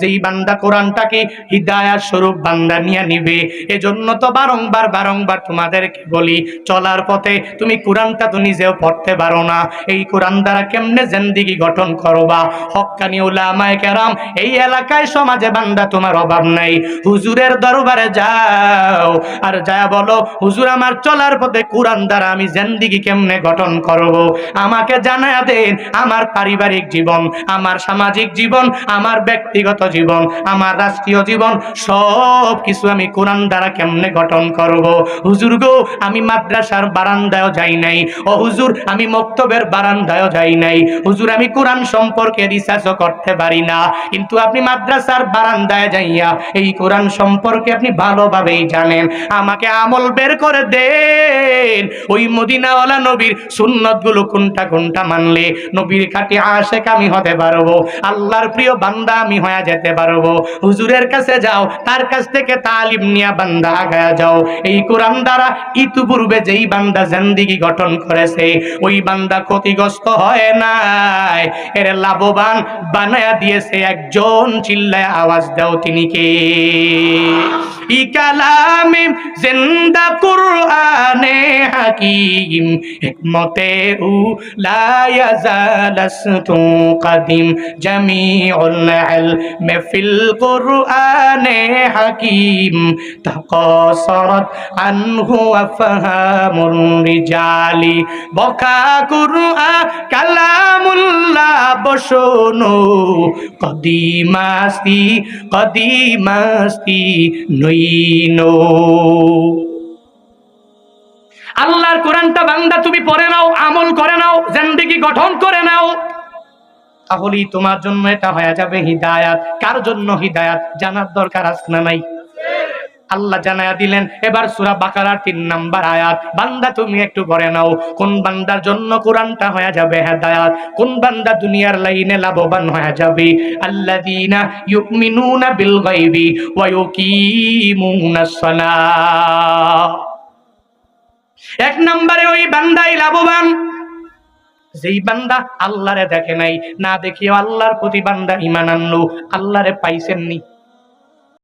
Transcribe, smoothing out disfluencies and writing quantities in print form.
যেই বান্দা কোরআনটাকে হিদায়াত স্বরূপ বান্দা নিয়ে নিবে। এজন্য তো বারংবার তোমাদেরকে বলি, চলার পথে তুমি কোরআনটা তো নিজেও পড়তে পারো না, এই কোরআন দ্বারা কেমনে জিন্দেগি গঠন করবা? হক্কানি উলামায়ে কেরাম, এই এলাকায় সমাজে বান্দা তোমার অভাব নাই, হুজুরের দরবারে যাও আর যা বলো, হুজুর আমার চলার পথে কোরআন দ্বারা আমি জিন্দেগি কেমনে গঠন করব, আমাকে জানায়া দেন। আমার পারিবারিক জীবন, আমার সামাজিক জীবন, আমার ব্যক্তিগত জীবন, আমার রাষ্ট্রীয় জীবন, সব কিছু আমি কোরআন দ্বারা কেমনে গঠন করব। হুজুর গো, আমি মাদ্রাসার বারান্দায়ও যাই নাই, ও হুজুর আমি মক্তবের বারান্দায়ও যাই নাই, হুজুর আমি কোরআন সম্পর্কে রিসার্চও করতে পারি না, কিন্তু আপনি মাদ্রাসার বারান্দায় যাইয়া এই কোরআন সম্পর্কে আপনি ভালোভাবেই জানেন, আমাকে আমল বের করে দেন। ওই মদিনাওয়ালা নবীর সুন্নতগুলো কোনটা কোনটা মানলে নবীর খাঁটি আশিক আমি হতে পারবো, আল্লাহর প্রিয় বান্দা আমি হয়ে যেতে পারবো। হুজুরের কাছে যাও, তার কাছ থেকে তালিম নিয়া বান্দা আগায়া যাও। এই কোরআন দ্বারা ইতিপূর্বে যেই বান্দা জিন্দেগি গঠন করেছে, ওই বান্দা ক্ষতিগ্রস্ত হয় নাই, এর লাভবান বানায়া দিয়েছে একজন। চিল্লায় আওয়াজ দাও, তিনি কে? ই কালামে জিন্দা কুরআনে হাকিম, হিকমতে উ লা ইয়াজালাস্তু কাদিম, জামিউল ইলমি ফিল কুরআনে হাকিম, তাকাসারাত আনহু আফহামুর রিজালি, বকা কুরআন কালামুল্লাহ বসনো, কদিমাস্তি নইনো। আল্লাহর কোরআনটা বান্দা তুমি পড়ে নাও, আমল করে নাও, জিন্দেগি গঠন করে নাও, তাহলেই তোমার জন্য এটা হয়ে যাবে হিদায়াত। কার জন্য হিদায়াত জানার দরকার আছে না নাই? আল্লাহ জানায়া দিলেন। এবার সূরা বাকারার 3 নাম্বার আয়াত, বান্দা তুমি একটু পড়ে নাও, কোন বান্দার জন্য কোরআনটা হয়ে যাবে হেদায়াত, কোন বান্দা দুনিয়ার লাইনে লাভবান হয়ে যাবে। আল্লাযীনা ইউমিনুনা বিল গায়বি ওয়া ইউকিমুনাস সালাহ। 1 নম্বরে ওই বান্দাই লাভবান যেই বান্দা আল্লাহরে দেখে নাই, না দেখিও আল্লাহর প্রতি বান্দা ঈমান আনলো। আল্লাহরে পাইছেন নি?